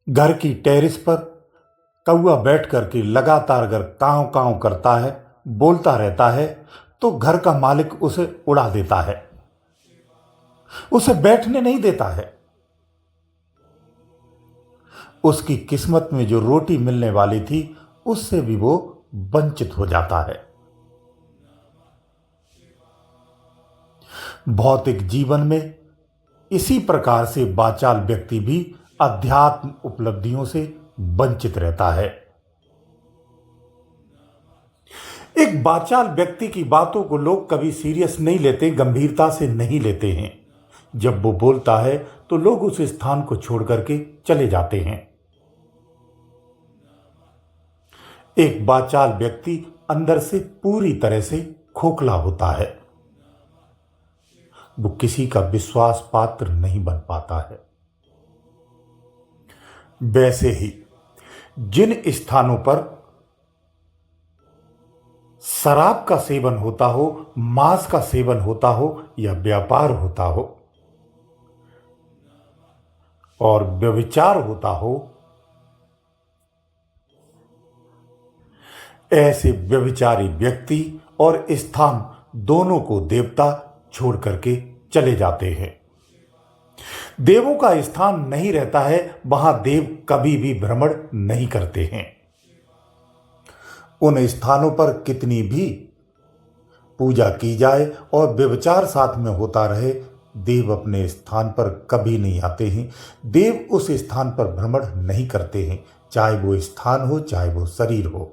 घर की टेरेस पर कौवा बैठ करके लगातार अगर कांव कांव करता है, बोलता रहता है, तो घर का मालिक उसे उड़ा देता है, उसे बैठने नहीं देता है। उसकी किस्मत में जो रोटी मिलने वाली थी उससे भी वो वंचित हो जाता है। भौतिक जीवन में इसी प्रकार से वाचाल व्यक्ति भी अध्यात्म उपलब्धियों से वंचित रहता है। एक वाचाल व्यक्ति की बातों को लोग कभी सीरियस नहीं लेते, गंभीरता से नहीं लेते हैं। जब वो बोलता है तो लोग उस स्थान को छोड़ करके चले जाते हैं। एक वाचाल व्यक्ति अंदर से पूरी तरह से खोखला होता है, वो किसी का विश्वास पात्र नहीं बन पाता है। वैसे ही जिन स्थानों पर शराब का सेवन होता हो, मांस का सेवन होता हो या व्यापार होता हो और व्यभिचार होता हो, ऐसे व्यभिचारी व्यक्ति और स्थान दोनों को देवता छोड़ करके चले जाते हैं। देवों का स्थान नहीं रहता है, वहां देव कभी भी भ्रमण नहीं करते हैं। उन स्थानों पर कितनी भी पूजा की जाए और व्यभिचार साथ में होता रहे, देव अपने स्थान पर कभी नहीं आते हैं। देव उस स्थान पर भ्रमण नहीं करते हैं, चाहे वो स्थान हो चाहे वो शरीर हो।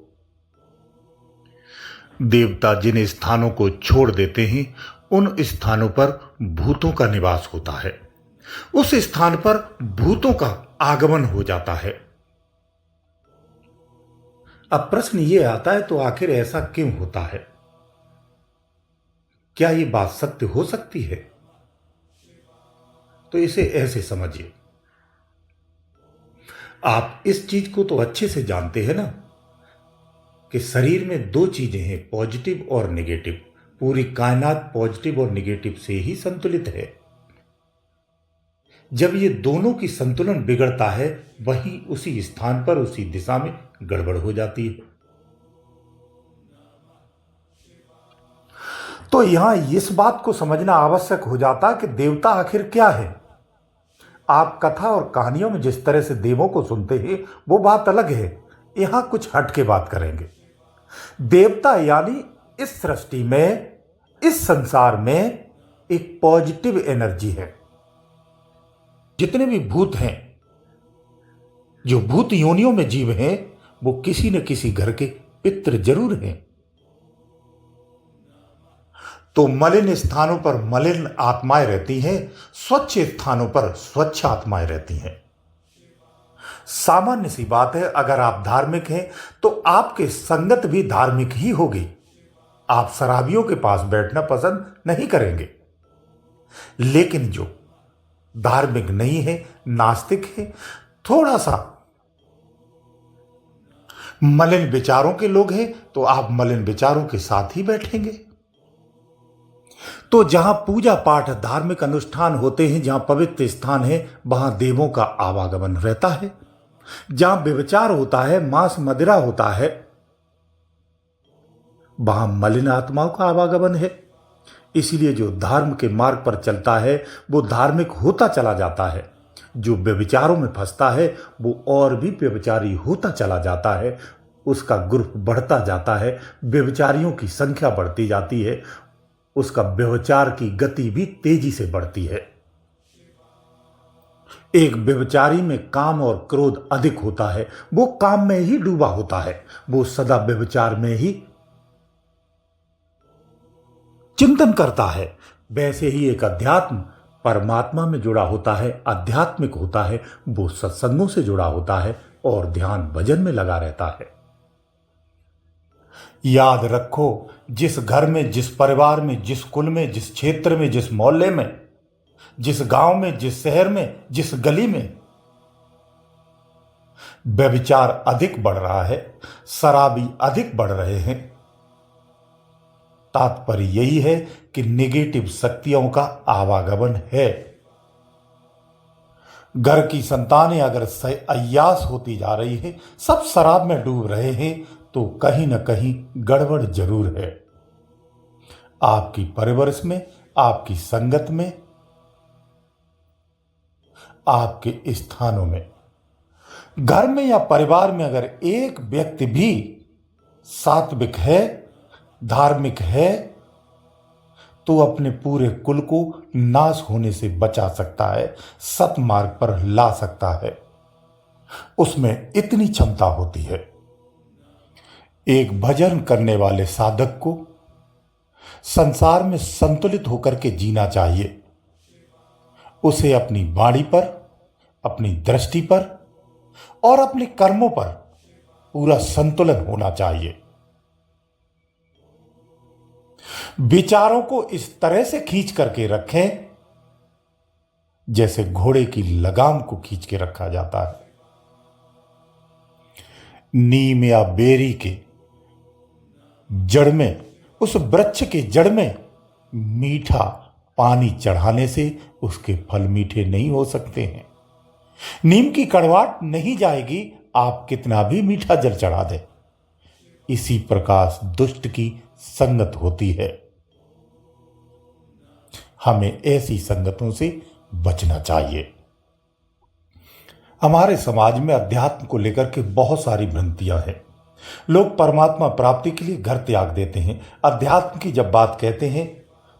देवता जिन स्थानों को छोड़ देते हैं उन स्थानों पर भूतों का निवास होता है, उस स्थान पर भूतों का आगमन हो जाता है। अब प्रश्न यह आता है, तो आखिर ऐसा क्यों होता है? क्या यह बात सत्य हो सकती है? तो इसे ऐसे समझिए, आप इस चीज को तो अच्छे से जानते हैं ना कि शरीर में दो चीजें हैं, पॉजिटिव और नेगेटिव। पूरी कायनात पॉजिटिव और नेगेटिव से ही संतुलित है। जब ये दोनों की संतुलन बिगड़ता है, वहीं उसी स्थान पर उसी दिशा में गड़बड़ हो जाती है। तो यहां इस बात को समझना आवश्यक हो जाता कि देवता आखिर क्या है। आप कथा और कहानियों में जिस तरह से देवों को सुनते हैं वो बात अलग है, यहां कुछ हट के बात करेंगे। देवता यानी इस सृष्टि में, इस संसार में एक पॉजिटिव एनर्जी है। जितने भी भूत हैं, जो भूत योनियों में जीव हैं, वो किसी न किसी घर के पितृ जरूर हैं। तो मलिन स्थानों पर मलिन आत्माएं रहती हैं, स्वच्छ स्थानों पर स्वच्छ आत्माएं रहती हैं। सामान्य सी बात है, अगर आप धार्मिक हैं तो आपके संगत भी धार्मिक ही होगी। आप शराबियों के पास बैठना पसंद नहीं करेंगे। लेकिन जो धार्मिक नहीं है, नास्तिक है, थोड़ा सा मलिन विचारों के लोग हैं, तो आप मलिन विचारों के साथ ही बैठेंगे। तो जहां पूजा पाठ, धार्मिक अनुष्ठान होते हैं, जहां पवित्र स्थान है, वहां देवों का आवागमन रहता है। जहां व्यभिचार होता है, मांस मदिरा होता है, वहां मलिन आत्माओं का आवागमन है। इसलिए जो धर्म के मार्ग पर चलता है वो धार्मिक होता चला जाता है। जो व्यभिचारों में फंसता है वो और भी व्यभिचारी होता चला जाता है। उसका ग्रुप बढ़ता जाता है, व्यभिचारियों की संख्या बढ़ती जाती है, उसका व्यभिचार की गति भी तेजी से बढ़ती है। एक व्यभिचारी में काम और क्रोध अधिक होता है, वो काम में ही डूबा होता है, वो सदा व्यभिचार में ही चिंतन करता है। वैसे ही एक अध्यात्म परमात्मा में जुड़ा होता है, आध्यात्मिक होता है, वो सत्संगों से जुड़ा होता है और ध्यान भजन में लगा रहता है। याद रखो, जिस घर में, जिस परिवार में, जिस कुल में, जिस क्षेत्र में, जिस मोहल्ले में, जिस गांव में, जिस शहर में, जिस गली में व्यभिचार अधिक बढ़ रहा है, शराबी अधिक बढ़ रहे हैं, तात्पर्य यही है कि नेगेटिव शक्तियों का आवागमन है। घर की संतानें अगर अय्यास होती जा रही है, सब शराब में डूब रहे हैं, तो कहीं ना कहीं गड़बड़ जरूर है। आपकी परवरिश में, आपकी संगत में, आपके स्थानों में, घर में या परिवार में अगर एक व्यक्ति भी सात्विक है, धार्मिक है, तो अपने पूरे कुल को नाश होने से बचा सकता है, सतमार्ग पर ला सकता है। उसमें इतनी क्षमता होती है। एक भजन करने वाले साधक को संसार में संतुलित होकर के जीना चाहिए। उसे अपनी वाणी पर, अपनी दृष्टि पर और अपने कर्मों पर पूरा संतुलन होना चाहिए। विचारों को इस तरह से खींच करके रखें जैसे घोड़े की लगाम को खींच के रखा जाता है। नीम या बेरी के जड़ में, उस वृक्ष के जड़ में मीठा पानी चढ़ाने से उसके फल मीठे नहीं हो सकते हैं। नीम की कड़वाहट नहीं जाएगी, आप कितना भी मीठा जल चढ़ा दें। इसी प्रकार दुष्ट की संगत होती है। हमें ऐसी संगतों से बचना चाहिए। हमारे समाज में अध्यात्म को लेकर के बहुत सारी भ्रांतियां हैं। लोग परमात्मा प्राप्ति के लिए घर त्याग देते हैं। अध्यात्म की जब बात कहते हैं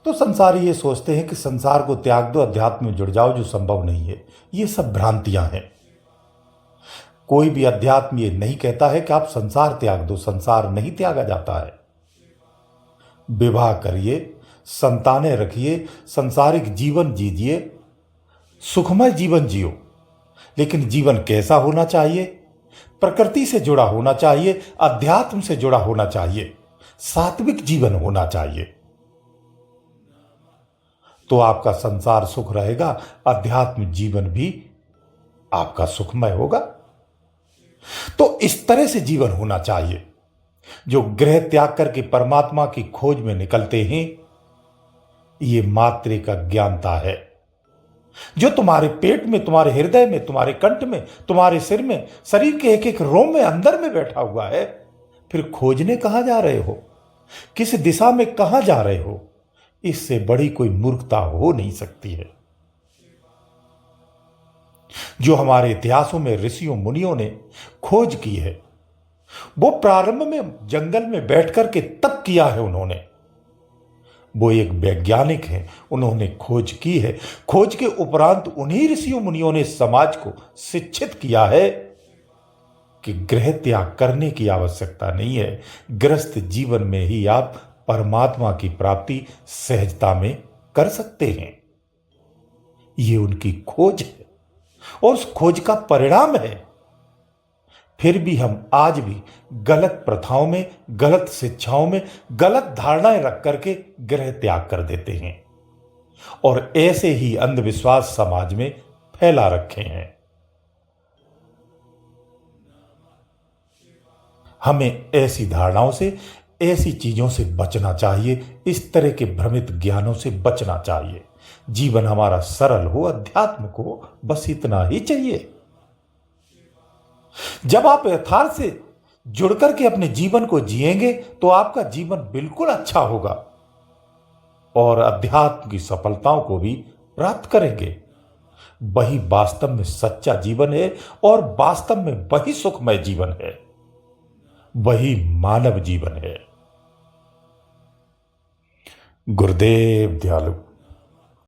तो संसारी ये सोचते हैं कि संसार को त्याग दो, अध्यात्म में जुड़ जाओ, जो संभव नहीं है। ये सब भ्रांतियां हैं। कोई भी अध्यात्म ये नहीं कहता है कि आप संसार त्याग दो। संसार नहीं त्यागा जाता है। विवाह करिए, संतानें रखिए, संसारिक जीवन जीजिए, सुखमय जीवन जियो। लेकिन जीवन कैसा होना चाहिए? प्रकृति से जुड़ा होना चाहिए, अध्यात्म से जुड़ा होना चाहिए, सात्विक जीवन होना चाहिए। तो आपका संसार सुख रहेगा, अध्यात्म जीवन भी आपका सुखमय होगा। तो इस तरह से जीवन होना चाहिए। जो गृह त्याग करके परमात्मा की खोज में निकलते हैं, ये मात्रिक अज्ञानता है। जो तुम्हारे पेट में, तुम्हारे हृदय में, तुम्हारे कंठ में, तुम्हारे सिर में, शरीर के एक एक रोम में, अंदर में बैठा हुआ है, फिर खोजने कहां जा रहे हो? किस दिशा में कहां जा रहे हो? इससे बड़ी कोई मूर्खता हो नहीं सकती है। जो हमारे इतिहासों में ऋषियों मुनियों ने खोज की है, वो प्रारंभ में जंगल में बैठ करके तप किया है उन्होंने। वो एक वैज्ञानिक हैं, उन्होंने खोज की है। खोज के उपरांत उन्हीं ऋषियों मुनियों ने समाज को शिक्षित किया है कि गृह त्याग करने की आवश्यकता नहीं है। गृहस्थ जीवन में ही आप परमात्मा की प्राप्ति सहजता में कर सकते हैं। ये उनकी खोज है और उस खोज का परिणाम है। फिर भी हम आज भी गलत प्रथाओं में, गलत शिक्षाओं में, गलत धारणाएं रख करके गृह त्याग कर देते हैं और ऐसे ही अंधविश्वास समाज में फैला रखे हैं। हमें ऐसी धारणाओं से, ऐसी चीजों से बचना चाहिए। इस तरह के भ्रमित ज्ञानों से बचना चाहिए। जीवन हमारा सरल हो, अध्यात्म को बस इतना ही चाहिए। जब आप यथार्थ से जुड़कर के अपने जीवन को जिएंगे तो आपका जीवन बिल्कुल अच्छा होगा और अध्यात्म की सफलताओं को भी प्राप्त करेंगे। वही वास्तव में सच्चा जीवन है और वास्तव में वही सुखमय जीवन है, वही मानव जीवन है। गुरुदेव दयालु।